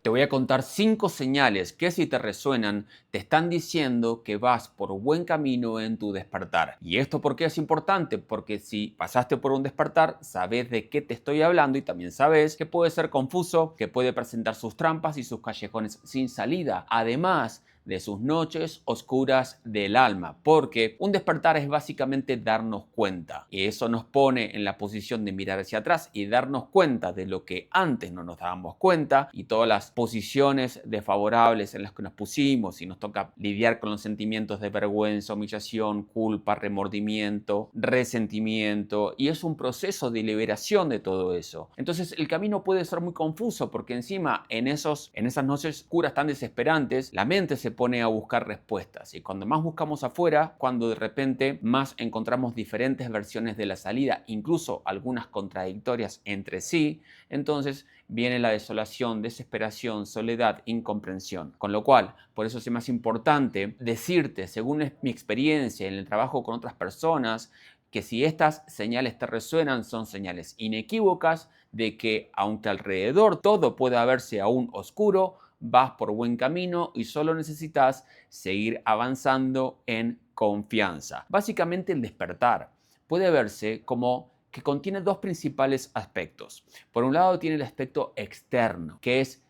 Te voy a contar 5 señales que si te resuenan te están diciendo que vas por buen camino en tu despertar. ¿Y esto por qué es importante? Porque si pasaste por un despertar, sabes de qué te estoy hablando y también sabes que puede ser confuso, que puede presentar sus trampas y sus callejones sin salida. Además de sus noches oscuras del alma, porque un despertar es básicamente darnos cuenta y eso nos pone en la posición de mirar hacia atrás y darnos cuenta de lo que antes no nos dábamos cuenta y todas las posiciones desfavorables en las que nos pusimos y nos toca lidiar con los sentimientos de vergüenza, humillación, culpa, remordimiento, resentimiento, y es un proceso de liberación de todo eso. Entonces el camino puede ser muy confuso porque encima en esas noches oscuras tan desesperantes la mente se pone a buscar respuestas y cuando más buscamos afuera, cuando de repente más encontramos diferentes versiones de la salida, incluso algunas contradictorias entre sí, entonces viene la desolación, desesperación, soledad, incomprensión. Con lo cual, por eso es más importante decirte, según mi experiencia en el trabajo con otras personas, que si estas señales te resuenan, son señales inequívocas de que aunque alrededor todo pueda verse aún oscuro, vas por buen camino y solo necesitas seguir avanzando en confianza. Básicamente el despertar puede verse como que contiene dos principales aspectos. Por un lado tiene el aspecto externo, que es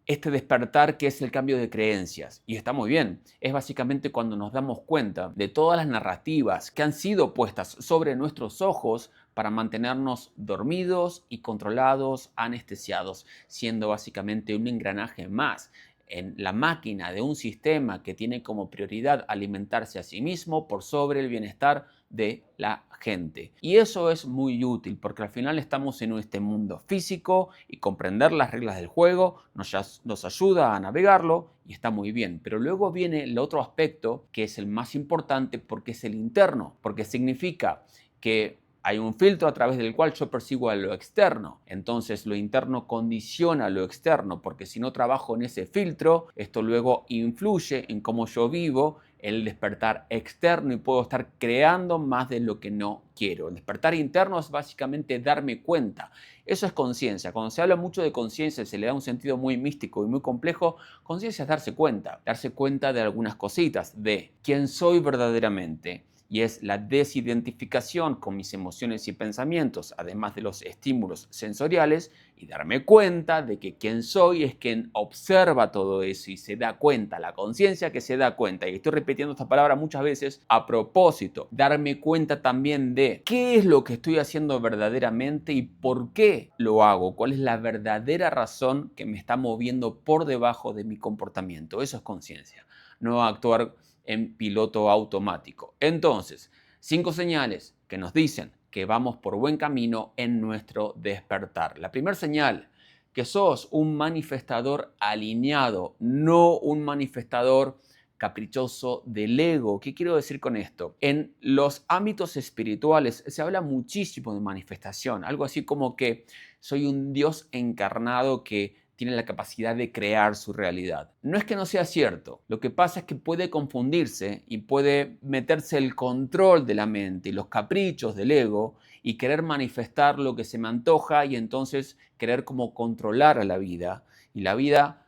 este despertar que es el cambio de creencias. Y está muy bien. Es básicamente cuando nos damos cuenta de todas las narrativas que han sido puestas sobre nuestros ojos para mantenernos dormidos y controlados, anestesiados, siendo básicamente un engranaje más en la máquina de un sistema que tiene como prioridad alimentarse a sí mismo por sobre el bienestar de la gente. Y eso es muy útil porque al final estamos en este mundo físico y comprender las reglas del juego nos ayuda a navegarlo y está muy bien. Pero luego viene el otro aspecto que es el más importante porque es el interno, porque significa que hay un filtro a través del cual yo percibo a lo externo. Entonces lo interno condiciona lo externo, porque si no trabajo en ese filtro, esto luego influye en cómo yo vivo el despertar externo y puedo estar creando más de lo que no quiero. El despertar interno es básicamente darme cuenta. Eso es conciencia. Cuando se habla mucho de conciencia, se le da un sentido muy místico y muy complejo. Conciencia es darse cuenta de algunas cositas, de quién soy verdaderamente. Y es la desidentificación con mis emociones y pensamientos, además de los estímulos sensoriales, y darme cuenta de que quien soy es quien observa todo eso y se da cuenta, la conciencia que se da cuenta. Y estoy repitiendo esta palabra muchas veces a propósito. Darme cuenta también de qué es lo que estoy haciendo verdaderamente y por qué lo hago, cuál es la verdadera razón que me está moviendo por debajo de mi comportamiento. Eso es conciencia, no actuar en piloto automático. Entonces, 5 señales que nos dicen que vamos por buen camino en nuestro despertar. La primera señal, que sos un manifestador alineado, no un manifestador caprichoso del ego. ¿Qué quiero decir con esto? En los ámbitos espirituales se habla muchísimo de manifestación, algo así como que soy un Dios encarnado que tiene la capacidad de crear su realidad. No es que no sea cierto, lo que pasa es que puede confundirse y puede meterse el control de la mente y los caprichos del ego y querer manifestar lo que se me antoja y entonces querer como controlar a la vida. Y la vida,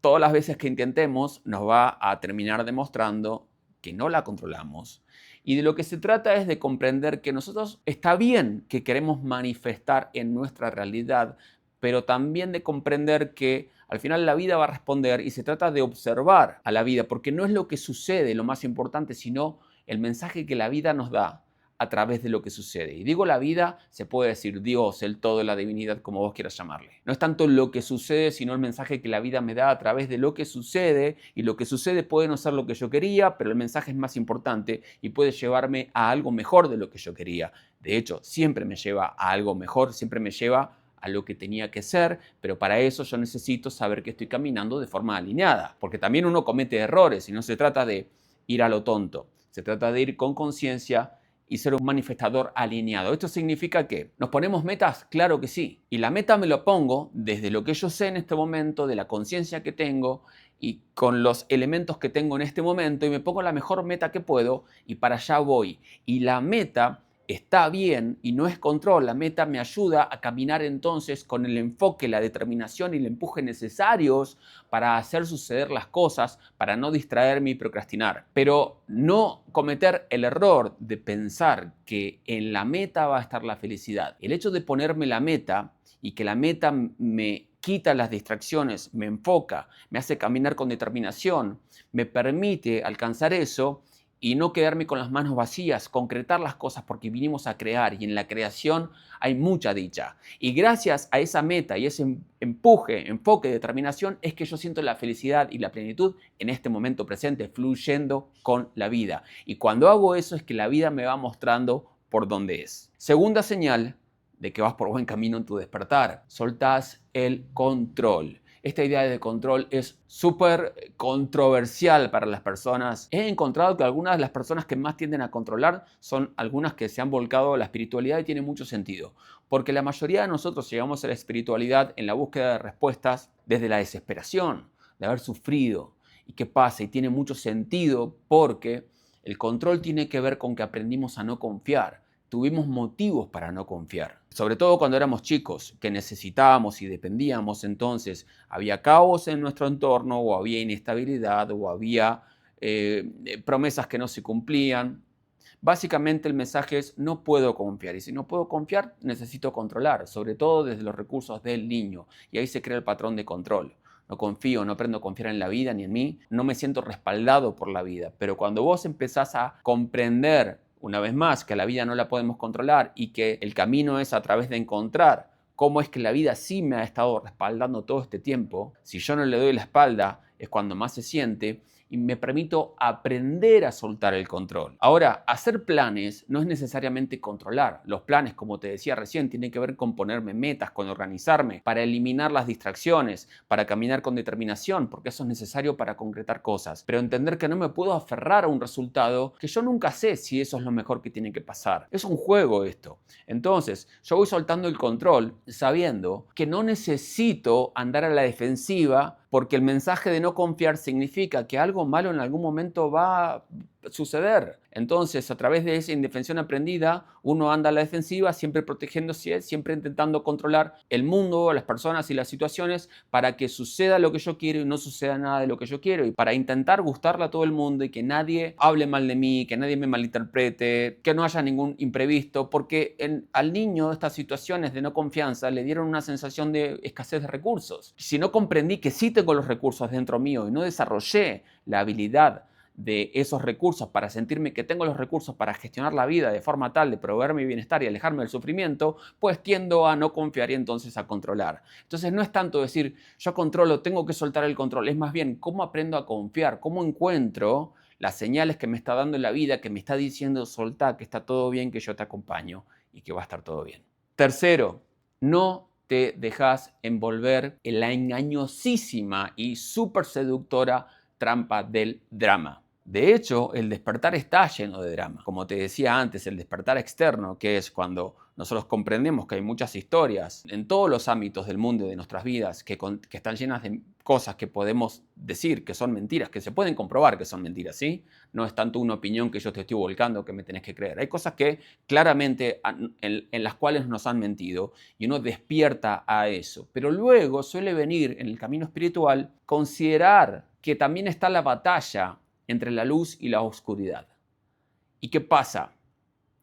todas las veces que intentemos, nos va a terminar demostrando que no la controlamos. Y de lo que se trata es de comprender que nosotros está bien que queremos manifestar en nuestra realidad, pero también de comprender que al final la vida va a responder y se trata de observar a la vida, porque no es lo que sucede lo más importante, sino el mensaje que la vida nos da a través de lo que sucede. Y digo la vida, se puede decir Dios, el todo, la divinidad, como vos quieras llamarle. No es tanto lo que sucede, sino el mensaje que la vida me da a través de lo que sucede. Y lo que sucede puede no ser lo que yo quería, pero el mensaje es más importante y puede llevarme a algo mejor de lo que yo quería. De hecho, siempre me lleva a algo mejor, siempre me lleva a lo que tenía que ser, pero para eso yo necesito saber que estoy caminando de forma alineada, porque también uno comete errores y no se trata de ir a lo tonto, se trata de ir con conciencia y ser un manifestador alineado. ¿Esto significa que nos ponemos metas? Claro que sí. Y la meta me lo pongo desde lo que yo sé en este momento, de la conciencia que tengo y con los elementos que tengo en este momento y me pongo la mejor meta que puedo y para allá voy. Y la meta está bien y no es control. La meta me ayuda a caminar entonces con el enfoque, la determinación y el empuje necesarios para hacer suceder las cosas, para no distraerme y procrastinar. Pero no cometer el error de pensar que en la meta va a estar la felicidad. El hecho de ponerme la meta y que la meta me quita las distracciones, me enfoca, me hace caminar con determinación, me permite alcanzar eso y no quedarme con las manos vacías, concretar las cosas porque vinimos a crear y en la creación hay mucha dicha. Y gracias a esa meta y ese empuje, enfoque, determinación es que yo siento la felicidad y la plenitud en este momento presente, fluyendo con la vida. Y cuando hago eso es que la vida me va mostrando por dónde es. Segunda señal de que vas por buen camino en tu despertar. Soltás el control. Esta idea de control es súper controversial para las personas. He encontrado que algunas de las personas que más tienden a controlar son algunas que se han volcado a la espiritualidad y tiene mucho sentido. Porque la mayoría de nosotros llegamos a la espiritualidad en la búsqueda de respuestas desde la desesperación, de haber sufrido. ¿Y qué pasa? Y tiene mucho sentido porque el control tiene que ver con que aprendimos a no confiar. Tuvimos motivos para no confiar, sobre todo cuando éramos chicos, que necesitábamos y dependíamos, entonces había caos en nuestro entorno o había inestabilidad o había promesas que no se cumplían. Básicamente el mensaje es no puedo confiar y si no puedo confiar necesito controlar, sobre todo desde los recursos del niño y ahí se crea el patrón de control. No confío, no aprendo a confiar en la vida ni en mí, no me siento respaldado por la vida, pero cuando vos empezás a comprender una vez más, que la vida no la podemos controlar y que el camino es a través de encontrar cómo es que la vida sí me ha estado respaldando todo este tiempo. Si yo no le doy la espalda, es cuando más se siente y me permito aprender a soltar el control. Ahora, hacer planes no es necesariamente controlar. Los planes, como te decía recién, tienen que ver con ponerme metas, con organizarme, para eliminar las distracciones, para caminar con determinación, porque eso es necesario para concretar cosas. Pero entender que no me puedo aferrar a un resultado que yo nunca sé si eso es lo mejor que tiene que pasar. Es un juego esto. Entonces, yo voy soltando el control sabiendo que no necesito andar a la defensiva porque el mensaje de no confiar significa que algo malo en algún momento va a suceder. Entonces, a través de esa indefensión aprendida, uno anda a la defensiva, siempre protegiéndose, siempre intentando controlar el mundo, las personas y las situaciones para que suceda lo que yo quiero y no suceda nada de lo que yo quiero. Y para intentar gustarle a todo el mundo y que nadie hable mal de mí, que nadie me malinterprete, que no haya ningún imprevisto, porque al niño estas situaciones de no confianza le dieron una sensación de escasez de recursos. Si no comprendí que sí tengo los recursos dentro mío y no desarrollé la habilidad de esos recursos para sentirme que tengo los recursos para gestionar la vida de forma tal de proveer mi bienestar y alejarme del sufrimiento, pues tiendo a no confiar y entonces a controlar. Entonces no es tanto decir yo controlo, tengo que soltar el control, es más bien cómo aprendo a confiar, cómo encuentro las señales que me está dando la vida, que me está diciendo soltá, que está todo bien, que yo te acompaño y que va a estar todo bien. Tercero, no te dejas envolver en la engañosísima y súper seductora trampa del drama. De hecho, el despertar está lleno de drama. Como te decía antes, el despertar externo, que es cuando nosotros comprendemos que hay muchas historias en todos los ámbitos del mundo y de nuestras vidas que están llenas de cosas que podemos decir que son mentiras, que se pueden comprobar que son mentiras, ¿sí? No es tanto una opinión que yo te estoy volcando que me tenés que creer. Hay cosas que claramente en las cuales nos han mentido y uno despierta a eso. Pero luego suele venir en el camino espiritual considerar que también está la batalla entre la luz y la oscuridad. ¿Y qué pasa?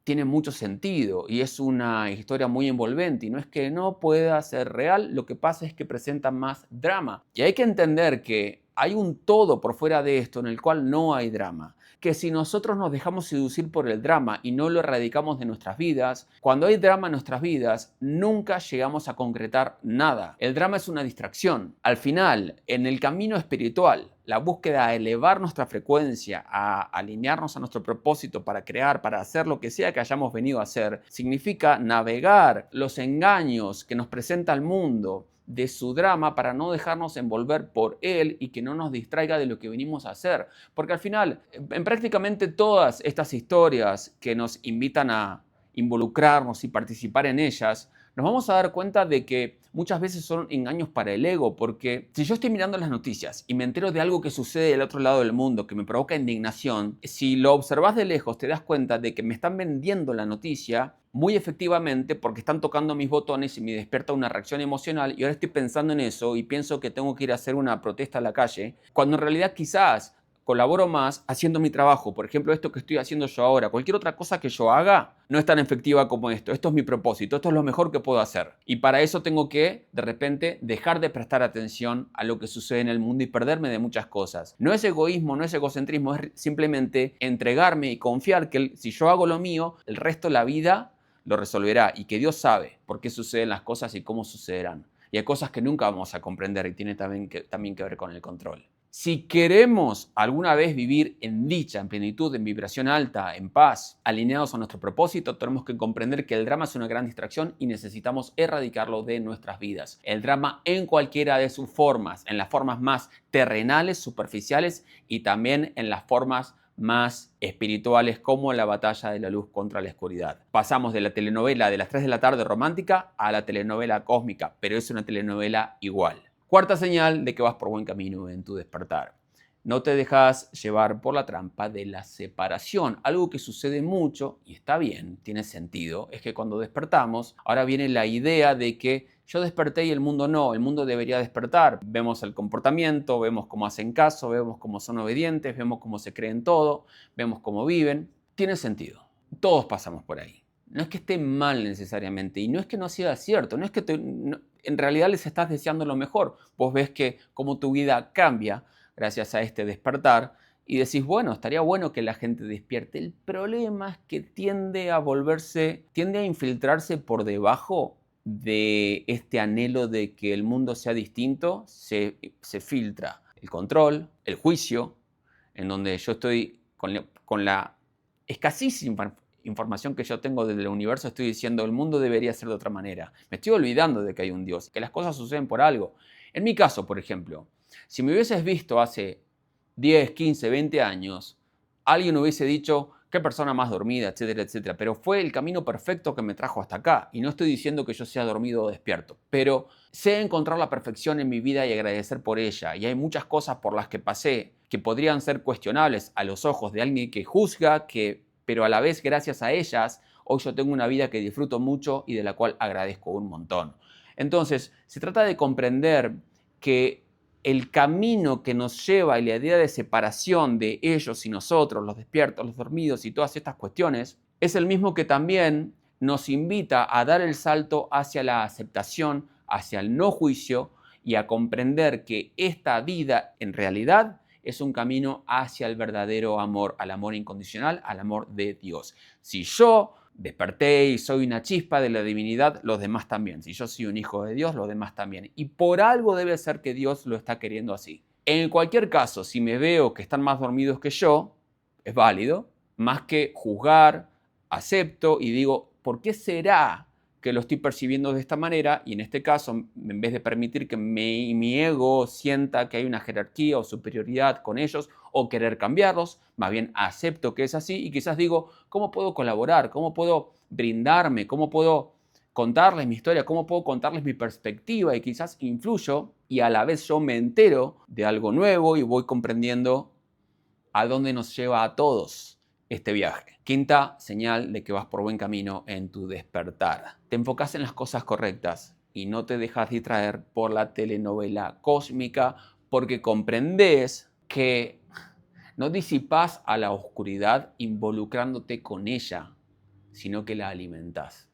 Tiene mucho sentido y es una historia muy envolvente y no es que no pueda ser real, lo que pasa es que presenta más drama. Y hay que entender que hay un todo por fuera de esto en el cual no hay drama. Que si nosotros nos dejamos seducir por el drama y no lo erradicamos de nuestras vidas, cuando hay drama en nuestras vidas, nunca llegamos a concretar nada. El drama es una distracción. Al final, en el camino espiritual, la búsqueda de elevar nuestra frecuencia, a alinearnos a nuestro propósito para crear, para hacer lo que sea que hayamos venido a hacer, significa navegar los engaños que nos presenta el mundo de su drama para no dejarnos envolver por él y que no nos distraiga de lo que venimos a hacer. Porque al final, en prácticamente todas estas historias que nos invitan a involucrarnos y participar en ellas, nos vamos a dar cuenta de que muchas veces son engaños para el ego, porque si yo estoy mirando las noticias y me entero de algo que sucede del otro lado del mundo que me provoca indignación, si lo observas de lejos te das cuenta de que me están vendiendo la noticia muy efectivamente porque están tocando mis botones y me despierta una reacción emocional y ahora estoy pensando en eso y pienso que tengo que ir a hacer una protesta a la calle, cuando en realidad quizás colaboro más haciendo mi trabajo. Por ejemplo, esto que estoy haciendo yo ahora, cualquier otra cosa que yo haga no es tan efectiva como esto. Esto es mi propósito, esto es lo mejor que puedo hacer. Y para eso tengo que, de repente, dejar de prestar atención a lo que sucede en el mundo y perderme de muchas cosas. No es egoísmo, no es egocentrismo, es simplemente entregarme y confiar que si yo hago lo mío, el resto de la vida lo resolverá y que Dios sabe por qué suceden las cosas y cómo sucederán. Y hay cosas que nunca vamos a comprender y tiene también que ver con el control. Si queremos alguna vez vivir en dicha, en plenitud, en vibración alta, en paz, alineados a nuestro propósito, tenemos que comprender que el drama es una gran distracción y necesitamos erradicarlo de nuestras vidas. El drama en cualquiera de sus formas, en las formas más terrenales, superficiales y también en las formas más espirituales como la batalla de la luz contra la oscuridad. Pasamos de la telenovela de las 3 de la tarde romántica a la telenovela cósmica, pero es una telenovela igual. Cuarta señal de que vas por buen camino en tu despertar. No te dejas llevar por la trampa de la separación. Algo que sucede mucho, y está bien, tiene sentido, es que cuando despertamos, ahora viene la idea de que yo desperté y el mundo no, el mundo debería despertar. Vemos el comportamiento, vemos cómo hacen caso, vemos cómo son obedientes, vemos cómo se creen todo, vemos cómo viven. Tiene sentido. Todos pasamos por ahí. No es que esté mal necesariamente y no es que no sea cierto, no es que en realidad les estás deseando lo mejor. Vos ves que como tu vida cambia gracias a este despertar y decís, bueno, estaría bueno que la gente despierte. El problema es que tiende a infiltrarse por debajo de este anhelo de que el mundo sea distinto, se filtra el control, el juicio, en donde yo estoy con la escasísima información que yo tengo del universo, estoy diciendo el mundo debería ser de otra manera. Me estoy olvidando de que hay un Dios, que las cosas suceden por algo. En mi caso, por ejemplo, si me hubieses visto hace 10, 15, 20 años, alguien hubiese dicho, qué persona más dormida, etcétera, etcétera. Pero fue el camino perfecto que me trajo hasta acá. Y no estoy diciendo que yo sea dormido o despierto, pero sé encontrar la perfección en mi vida y agradecer por ella. Y hay muchas cosas por las que pasé que podrían ser cuestionables a los ojos de alguien que juzga, pero a la vez, gracias a ellas, hoy yo tengo una vida que disfruto mucho y de la cual agradezco un montón. Entonces, se trata de comprender que el camino que nos lleva y la idea de separación de ellos y nosotros, los despiertos, los dormidos y todas estas cuestiones, es el mismo que también nos invita a dar el salto hacia la aceptación, hacia el no juicio y a comprender que esta vida en realidad es un camino hacia el verdadero amor, al amor incondicional, al amor de Dios. Si yo desperté y soy una chispa de la divinidad, los demás también. Si yo soy un hijo de Dios, los demás también. Y por algo debe ser que Dios lo está queriendo así. En cualquier caso, si me veo que están más dormidos que yo, es válido. Más que juzgar, acepto y digo, ¿por qué será que lo estoy percibiendo de esta manera? Y en este caso, en vez de permitir que mi ego sienta que hay una jerarquía o superioridad con ellos o querer cambiarlos, más bien acepto que es así y quizás digo, ¿cómo puedo colaborar? ¿Cómo puedo brindarme? ¿Cómo puedo contarles mi historia? ¿Cómo puedo contarles mi perspectiva? Y quizás influyo y a la vez yo me entero de algo nuevo y voy comprendiendo a dónde nos lleva a todos este viaje. Quinta señal de que vas por buen camino en tu despertar. Te enfocas en las cosas correctas y no te dejas distraer por la telenovela cósmica porque comprendes que no disipas a la oscuridad involucrándote con ella, sino que la alimentas.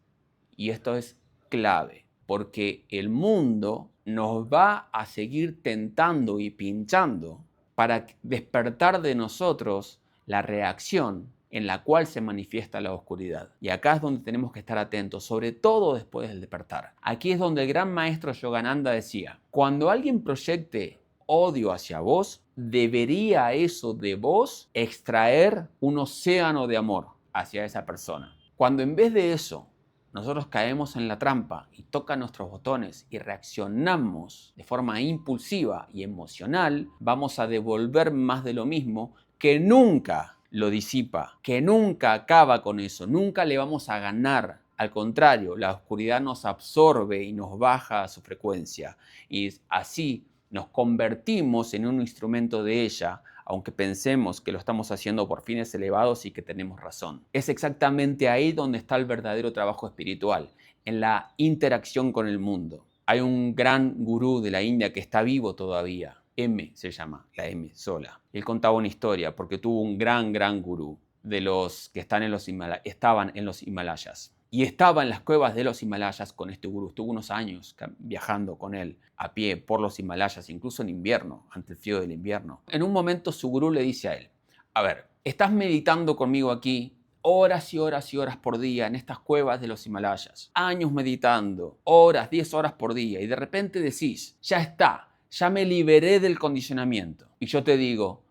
Y esto es clave porque el mundo nos va a seguir tentando y pinchando para despertar de nosotros la reacción en la cual se manifiesta la oscuridad. Y acá es donde tenemos que estar atentos, sobre todo después del despertar. Aquí es donde el gran maestro Yogananda decía, cuando alguien proyecte odio hacia vos, debería eso de vos extraer un océano de amor hacia esa persona. Cuando en vez de eso nosotros caemos en la trampa y tocan nuestros botones y reaccionamos de forma impulsiva y emocional, vamos a devolver más de lo mismo que nunca lo disipa, que nunca acaba con eso, nunca le vamos a ganar Al contrario, la oscuridad nos absorbe y nos baja a su frecuencia. Y así nos convertimos en un instrumento de ella, aunque pensemos que lo estamos haciendo por fines elevados y que tenemos razón. Es exactamente ahí donde está el verdadero trabajo espiritual, en la interacción con el mundo. Hay un gran gurú de la India que está vivo todavía. M se llama, la M sola. Él contaba una historia porque tuvo un gran gurú de los que estaban en los Himalayas. Y estaba en las cuevas de los Himalayas con este gurú. Estuvo unos años viajando con él a pie por los Himalayas, incluso en invierno, ante el frío del invierno. En un momento su gurú le dice a él, a ver, estás meditando conmigo aquí horas y horas y horas por día en estas cuevas de los Himalayas. Años meditando, horas, 10 horas por día. Y de repente decís, ya está, ya me liberé del condicionamiento. Y yo te digo,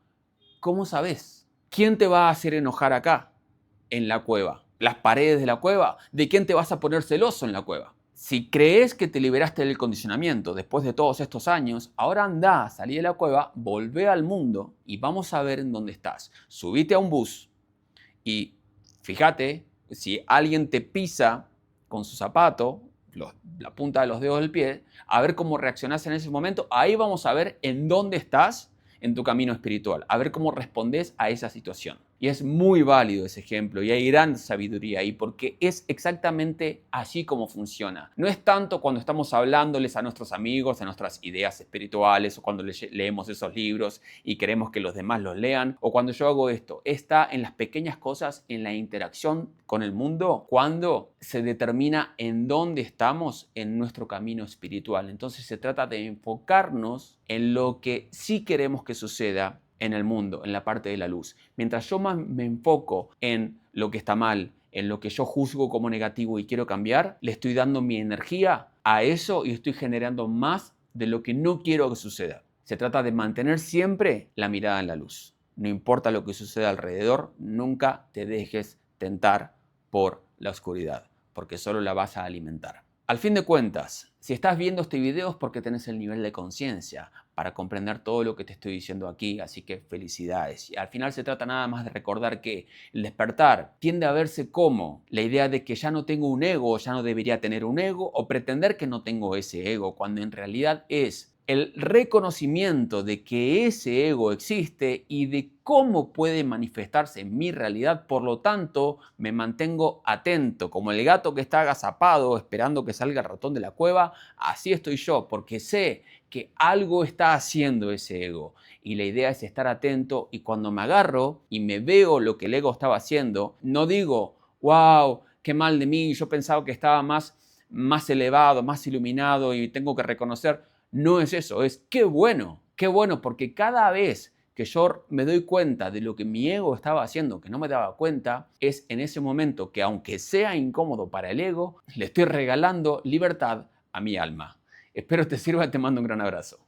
¿cómo sabes? ¿Quién te va a hacer enojar acá, en la cueva? ¿Las paredes de la cueva? ¿De quién te vas a poner celoso en la cueva? Si crees que te liberaste del condicionamiento después de todos estos años, ahora anda, salí de la cueva, volvé al mundo y vamos a ver en dónde estás. Subite a un bus y fíjate, si alguien te pisa con su zapato, la punta de los dedos del pie, a ver cómo reaccionás en ese momento. Ahí vamos a ver en dónde estás en tu camino espiritual, a ver cómo respondes a esa situación. Y es muy válido ese ejemplo y hay gran sabiduría ahí porque es exactamente así como funciona. No es tanto cuando estamos hablándoles a nuestros amigos, a nuestras ideas espirituales o cuando leemos esos libros y queremos que los demás los lean o cuando yo hago esto. Está en las pequeñas cosas, en la interacción con el mundo, cuando se determina en dónde estamos en nuestro camino espiritual. Entonces se trata de enfocarnos en lo que sí queremos que suceda en el mundo, en la parte de la luz. Mientras yo más me enfoco en lo que está mal, en lo que yo juzgo como negativo y quiero cambiar, le estoy dando mi energía a eso y estoy generando más de lo que no quiero que suceda. Se trata de mantener siempre la mirada en la luz. No importa lo que suceda alrededor, nunca te dejes tentar por la oscuridad, porque solo la vas a alimentar. Al fin de cuentas, si estás viendo este video es porque tenés el nivel de conciencia para comprender todo lo que te estoy diciendo aquí, así que felicidades. Y al final se trata nada más de recordar que el despertar tiende a verse como la idea de que ya no tengo un ego, o ya no debería tener un ego, o pretender que no tengo ese ego, cuando en realidad es el reconocimiento de que ese ego existe y de cómo puede manifestarse en mi realidad. Por lo tanto, me mantengo atento, como el gato que está agazapado esperando que salga el ratón de la cueva. Así estoy yo, porque sé que algo está haciendo ese ego. Y la idea es estar atento y cuando me agarro y me veo lo que el ego estaba haciendo, no digo, wow, qué mal de mí, yo pensaba que estaba más elevado, más iluminado y tengo que reconocer. No es eso, es qué bueno, porque cada vez que yo me doy cuenta de lo que mi ego estaba haciendo, que no me daba cuenta, es en ese momento que aunque sea incómodo para el ego, le estoy regalando libertad a mi alma. Espero te sirva y te mando un gran abrazo.